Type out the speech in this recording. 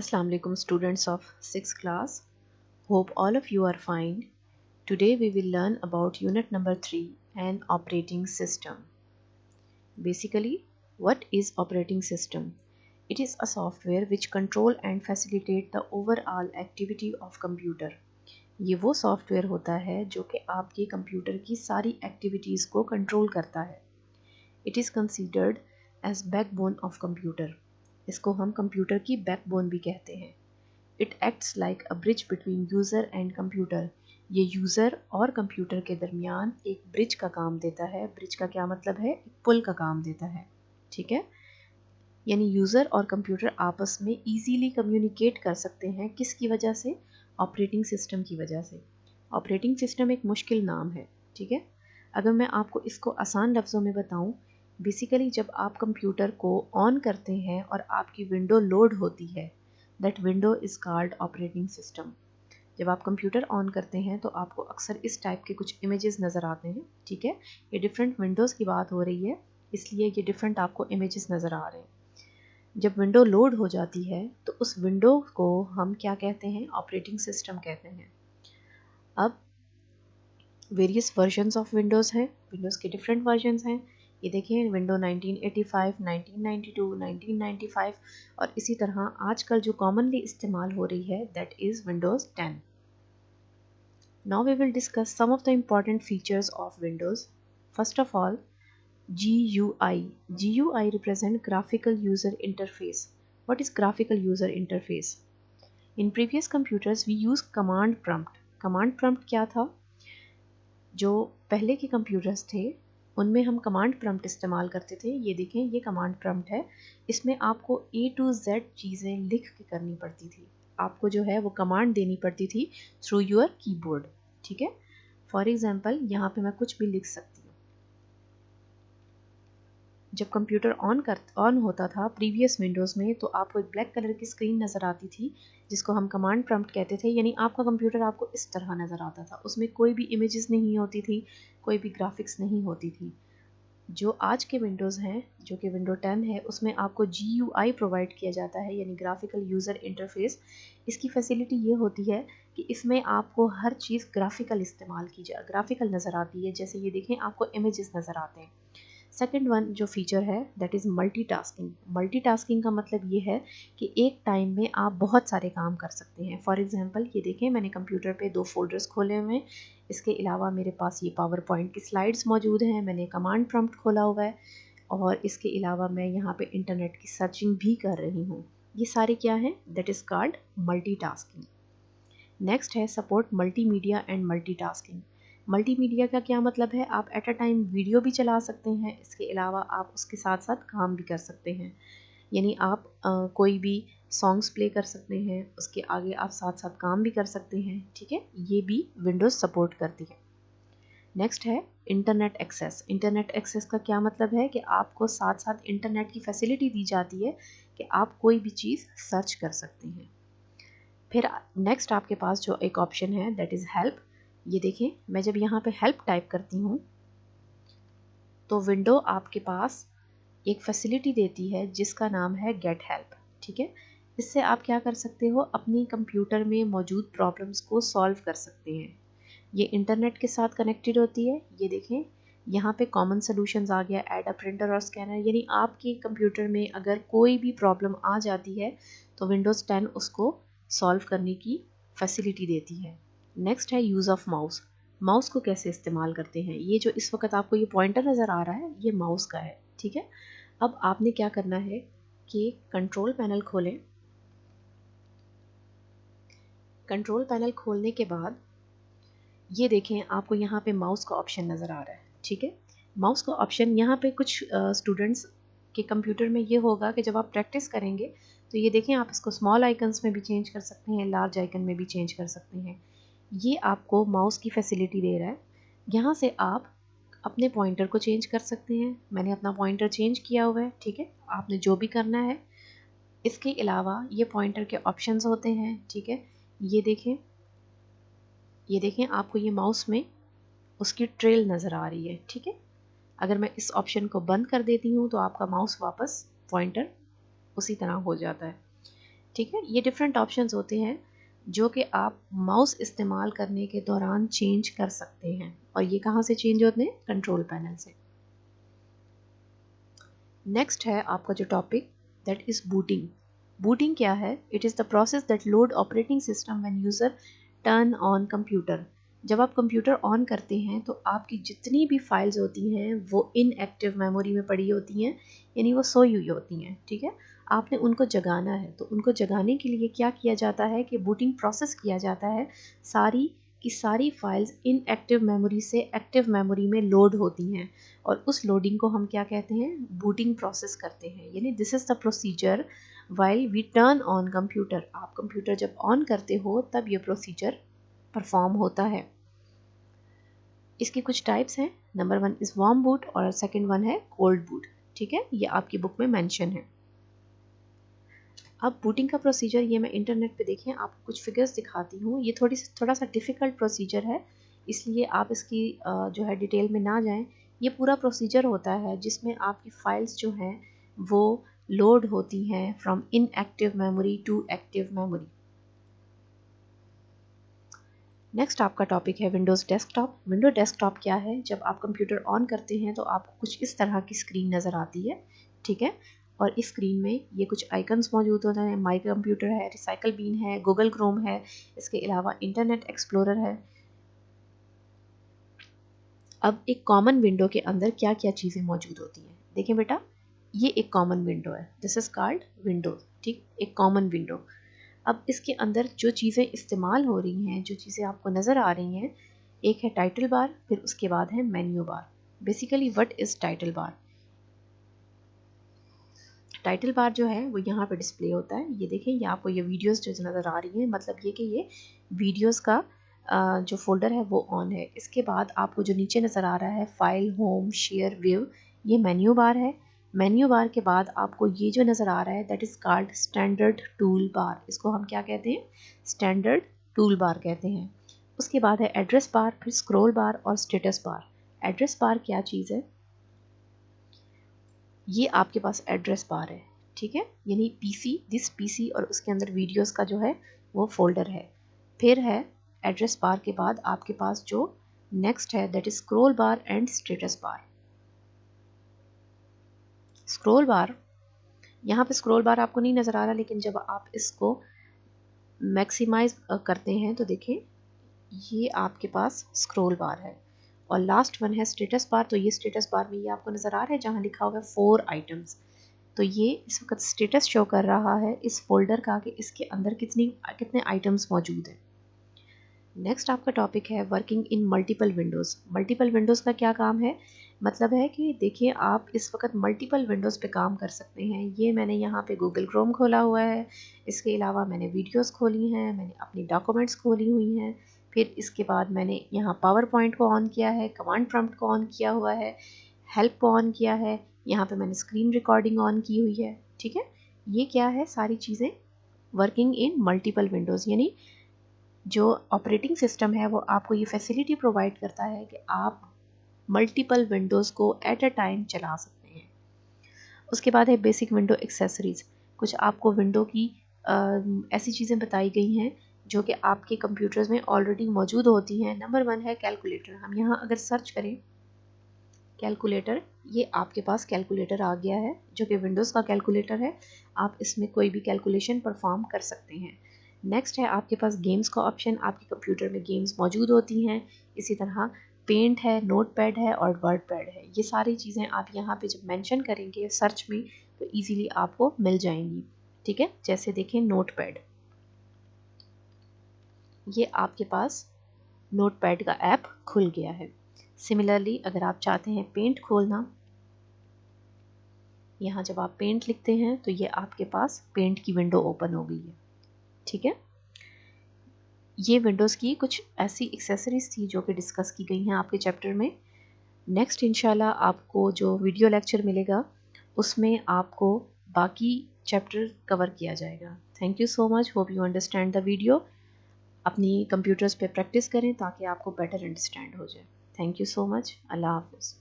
Assalamu alaikum students of 6th class. Hope all of you are fine. Today we will learn about unit number 3 and operating system. Basically, what is operating system? It is a software which control and facilitate the overall activity of computer. ये वो software होता है जो कि आपके computer की सारी activities को कंट्रोल करता है. It is considered as backbone of computer. इसको हम कंप्यूटर की बैकबोन भी कहते हैं. It acts like a bridge between user and computer. ये यूज़र और कंप्यूटर के दरमियान एक ब्रिज का काम देता है. ब्रिज का क्या मतलब है? एक पुल का काम देता है. ठीक है, यानी यूज़र और कंप्यूटर आपस में इजीली कम्युनिकेट कर सकते हैं. किसकी वजह से? ऑपरेटिंग सिस्टम की वजह से. ऑपरेटिंग सिस्टम एक मुश्किल नाम है. ठीक है, अगर मैं आपको इसको आसान लफ्ज़ों में बताऊं, बेसिकली जब आप कंप्यूटर को ऑन करते हैं और आपकी विंडो लोड होती है, that window is called operating system. जब आप कंप्यूटर ऑन करते हैं तो आपको अक्सर इस टाइप के कुछ इमेजेस नज़र आते हैं. ठीक है, ये डिफरेंट विंडोज़ की बात हो रही है, इसलिए ये डिफरेंट आपको इमेजेस नज़र आ रहे हैं. जब विंडो लोड हो जाती है तो उस विंडो को हम क्या कहते हैं? ऑपरेटिंग सिस्टम कहते हैं. अब वेरियस वर्जन्स ऑफ विंडोज़ हैं. विंडोज़ के डिफरेंट वर्जन्स हैं. ये देखिए, विंडो 1985, 1992, 1995 और इसी तरह आजकल जो कॉमनली इस्तेमाल हो रही है that is Windows 10. Now we will discuss some of the important features of Windows. First of all, GUI. GUI represent graphical user interface. What is graphical user interface? In previous computers we use command prompt. Command prompt क्या था? जो पहले के computers थे उनमें हम command prompt इस्तेमाल करते थे. ये देखें, ये कमांड प्रॉम्प्ट है. इसमें आपको A to Z चीज़ें लिख के करनी पड़ती थी. आपको जो है वो कमांड देनी पड़ती थी थ्रू योर कीबोर्ड. ठीक है, फॉर एग्जांपल यहाँ पे मैं कुछ भी लिख सकती हूँ. जब कंप्यूटर ऑन होता था प्रीवियस विंडोज़ में तो आपको एक ब्लैक कलर की स्क्रीन नज़र आती थी जिसको हम कमांड प्रॉम्प्ट कहते थे. यानी आपका कंप्यूटर आपको इस तरह नज़र आता था. उसमें कोई भी इमेजेस नहीं होती थी, कोई भी ग्राफिक्स नहीं होती थी. जो आज के विंडोज़ हैं, जो कि विंडो 10 है, उसमें आपको GUI प्रोवाइड किया जाता है, यानी ग्राफिकल यूज़र इंटरफेस. इसकी फैसिलिटी ये होती है कि इसमें आपको हर चीज़ ग्राफिकल ग्राफिकल नज़र आती है. जैसे ये देखें, आपको इमेजेस नज़र आते हैं. सेकेंड वन जो फीचर है दैट इज़ मल्टीटास्किंग. मल्टीटास्किंग का मतलब ये है कि एक टाइम में आप बहुत सारे काम कर सकते हैं. फॉर एग्जांपल ये देखें, मैंने कंप्यूटर पे 2 फोल्डर्स खोले हुए हैं. इसके अलावा मेरे पास ये पावर पॉइंट की स्लाइड्स मौजूद हैं. मैंने कमांड प्रॉम्प्ट खोला हुआ है और इसके अलावा मैं यहाँ पे इंटरनेट की सर्चिंग भी कर रही हूँ. ये सारे क्या हैं? That is called multitasking. Next है support multimedia and multitasking. Multimedia का क्या मतलब है? आप एट अ टाइम वीडियो भी चला सकते हैं, इसके अलावा आप उसके साथ साथ काम भी कर सकते हैं. यानी आप कोई भी सॉन्ग्स प्ले कर सकते हैं, उसके आगे आप साथ साथ काम भी कर सकते हैं. ठीक है, ये भी विंडोज़ सपोर्ट करती है. नेक्स्ट है इंटरनेट एक्सेस. इंटरनेट एक्सेस का क्या मतलब है कि आपको साथ साथ इंटरनेट की फैसिलिटी दी जाती है कि आप कोई भी चीज़ सर्च कर सकते हैं. फिर नेक्स्ट आपके पास जो एक ऑप्शन है दैट इज़ हेल्प. ये देखें, मैं जब यहाँ पे हेल्प टाइप करती हूँ तो विंडो आपके पास एक फैसिलिटी देती है जिसका नाम है गेट हेल्प. ठीक है, इससे आप क्या कर सकते हो? अपनी कंप्यूटर में मौजूद प्रॉब्लम्स को सॉल्व कर सकते हैं. ये इंटरनेट के साथ कनेक्टेड होती है. ये देखें, यहाँ पे कॉमन सॉल्यूशंस आ गया, ऐड अ प्रिंटर और स्कैनर. यानी आपके कंप्यूटर में अगर कोई भी प्रॉब्लम आ जाती है तो विंडोज़ 10 उसको सॉल्व करने की फैसिलिटी देती है. नेक्स्ट है यूज़ ऑफ माउस. माउस को कैसे इस्तेमाल करते हैं? ये जो इस वक्त आपको ये पॉइंटर नज़र आ रहा है ये माउस का है. ठीक है, अब आपने क्या करना है कि कंट्रोल पैनल खोलें. कंट्रोल पैनल खोलने के बाद ये देखें, आपको यहाँ पे माउस का ऑप्शन नज़र आ रहा है. ठीक है, माउस का ऑप्शन यहाँ पे कुछ स्टूडेंट्स के कंप्यूटर में ये होगा कि जब आप प्रैक्टिस करेंगे तो ये देखें, आप इसको स्मॉल आइकन्स में भी चेंज कर सकते हैं, लार्ज आइकन में भी चेंज कर सकते हैं. ये आपको माउस की फैसिलिटी दे रहा है. यहाँ से आप अपने पॉइंटर को चेंज कर सकते हैं. मैंने अपना पॉइंटर चेंज किया हुआ है. ठीक है, आपने जो भी करना है. इसके अलावा ये पॉइंटर के ऑप्शंस होते हैं. ठीक है, ये देखें, ये देखें, आपको ये माउस में उसकी ट्रेल नज़र आ रही है. ठीक है, अगर मैं इस ऑप्शन को बंद कर देती हूँ तो आपका माउस वापस पॉइंटर उसी तरह हो जाता है. ठीक है, ये डिफरेंट ऑप्शंस होते हैं जो कि आप माउस इस्तेमाल करने के दौरान चेंज कर सकते हैं, और ये कहाँ से चेंज होते हैं? कंट्रोल पैनल से। नेक्स्ट है आपका जो topic, that is booting. Booting क्या है? It is the process that load operating system when user turn on computer. जब आप कंप्यूटर ऑन करते हैं तो आपकी जितनी भी फाइल्स होती हैं वो इनएक्टिव मेमोरी में पड़ी होती हैं, यानी वो सोई हुई होती हैं। ठीक है, आपने उनको जगाना है, तो उनको जगाने के लिए क्या किया जाता है कि बूटिंग प्रोसेस किया जाता है। सारी की सारी फाइल्स इनएक्टिव मेमोरी से एक्टिव मेमोरी में लोड होती हैं, और उस लोडिंग को हम क्या कहते हैं? बूटिंग प्रोसेस करते हैं। यानी this is the procedure while we turn on computer. आप कंप्यूटर जब ऑन करते हो तब ये प्रोसीजर परफॉर्म होता है। इसकी कुछ टाइप्स हैं। नंबर 1 इज़ वार्म बूट और सेकंड वन है कोल्ड बूट। ठीक है, ये आपकी बुक में मेंशन है। अब बूटिंग का प्रोसीजर ये मैं इंटरनेट पे देखें, आपको कुछ फिगर्स दिखाती हूँ। ये थोड़ा सा डिफ़िकल्ट प्रोसीजर है, इसलिए आप इसकी जो है डिटेल में ना जाएं। ये पूरा प्रोसीजर होता है जिसमें आपकी फाइल्स जो हैं वो लोड होती हैं from inactive memory to active memory. Next आपका टॉपिक है विंडोज़ डेस्कटॉप। विंडो डेस्कटॉप क्या है? जब आप कंप्यूटर ऑन करते हैं तो आपको कुछ इस तरह की स्क्रीन नज़र आती है। ठीक है, और इस स्क्रीन में ये कुछ आइकन्स मौजूद होते हैं। माई कंप्यूटर है, रिसाइकल बीन है, गूगल क्रोम है, इसके अलावा इंटरनेट एक्सप्लोरर है। अब एक कॉमन विंडो के अंदर क्या क्या चीज़ें मौजूद होती हैं? देखें बेटा, ये एक कॉमन विंडो है, दिस इज़ कॉल्ड विंडो। ठीक, एक कॉमन विंडो। अब इसके अंदर जो चीज़ें इस्तेमाल हो रही हैं, जो चीज़ें आपको नज़र आ रही हैं, एक है टाइटल बार, फिर उसके बाद है menu bar. Basically what is title bar? Title bar जो है वो यहाँ पे डिस्प्ले होता है। ये देखें, ये आपको ये वीडियोस जो नज़र आ रही हैं, मतलब ये कि ये वीडियोस का जो फोल्डर है वो ऑन है। इसके बाद आपको जो नीचे नज़र आ रहा है फाइल, होम, शेयर, व्यू, ये मेन्यू बार है। मेन्यू बार के बाद आपको ये जो नज़र आ रहा है that is called standard tool bar. इसको हम क्या कहते हैं? स्टैंडर्ड टूल बार कहते हैं। उसके बाद है एड्रेस बार, फिर स्क्रॉल बार और स्टेटस बार। एड्रेस बार क्या चीज़ है? ये आपके पास एड्रेस बार है। ठीक है, यानी पीसी, दिस पीसी, और उसके अंदर वीडियोस का जो है वो फोल्डर है। फिर है एड्रेस बार के बाद आपके पास जो नेक्स्ट है that is scroll bar and status bar. Scroll बार, यहाँ पे स्क्रॉल बार आपको नहीं नज़र आ रहा, लेकिन जब आप इसको मैक्सिमाइज करते हैं तो देखें ये आपके पास स्क्रॉल बार है। और लास्ट वन है स्टेटस बार। तो ये स्टेटस बार में ये आपको नज़र आ रहा है जहाँ लिखा हुआ है 4 आइटम्स। तो ये इस वक्त स्टेटस शो कर रहा है इस फोल्डर का कि इसके अंदर कितने आइटम्स मौजूद हैं। नेक्स्ट आपका टॉपिक है working in multiple Windows. Multiple Windows का क्या काम है? मतलब है कि देखिए आप इस वक्त मल्टीपल विंडोज़ पे काम कर सकते हैं। ये मैंने यहाँ पे गूगल क्रोम खोला हुआ है, इसके अलावा मैंने वीडियोस खोली हैं, मैंने अपनी डॉक्यूमेंट्स खोली हुई हैं, फिर इसके बाद मैंने यहाँ पावर पॉइंट को ऑन किया है, कमांड प्रॉम्प्ट को ऑन किया हुआ है, हेल्प को ऑन किया है, यहाँ पे मैंने स्क्रीन रिकॉर्डिंग ऑन की हुई है। ठीक है, ये क्या है? सारी चीज़ें वर्किंग इन मल्टीपल विंडोज़, यानी जो ऑपरेटिंग सिस्टम है वो आपको ये फैसिलिटी प्रोवाइड करता है कि आप मल्टीपल विंडोज़ को एट अ टाइम चला सकते हैं। उसके बाद है बेसिक विंडो एक्सेसरीज। कुछ आपको विंडो की ऐसी चीज़ें बताई गई हैं जो कि आपके कंप्यूटर्स में ऑलरेडी मौजूद होती हैं। नंबर 1 है कैलकुलेटर। हम यहाँ अगर सर्च करें कैलकुलेटर, ये आपके पास कैलकुलेटर आ गया है जो कि विंडोज़ का कैलकुलेटर है। आप इसमें कोई भी कैलकुलेशन परफॉर्म कर सकते हैं। नेक्स्ट है आपके पास गेम्स का ऑप्शन। आपके कंप्यूटर में गेम्स मौजूद होती हैं। इसी तरह पेंट है, नोट पैड है और वर्ड पैड है। ये सारी चीज़ें आप यहाँ पे जब मेंशन करेंगे सर्च में तो ईजीली आपको मिल जाएंगी। ठीक है, जैसे देखें नोट पैड, ये आपके पास नोट पैड का ऐप खुल गया है। सिमिलरली अगर आप चाहते हैं पेंट खोलना, यहाँ जब आप पेंट लिखते हैं तो ये आपके पास पेंट की विंडो ओपन हो गई है। ठीक है, ये विंडोज़ की कुछ ऐसी एक्सेसरीज थी जो कि डिस्कस की गई हैं आपके चैप्टर में। नेक्स्ट इंशाल्लाह आपको जो वीडियो लेक्चर मिलेगा उसमें आपको बाकी चैप्टर कवर किया जाएगा। Thank you so much, hope you understand the video. अपनी कंप्यूटर्स पे प्रैक्टिस करें ताकि आपको बेटर अंडरस्टैंड हो जाए। थैंक यू सो मच, अल्लाह हाफिज़।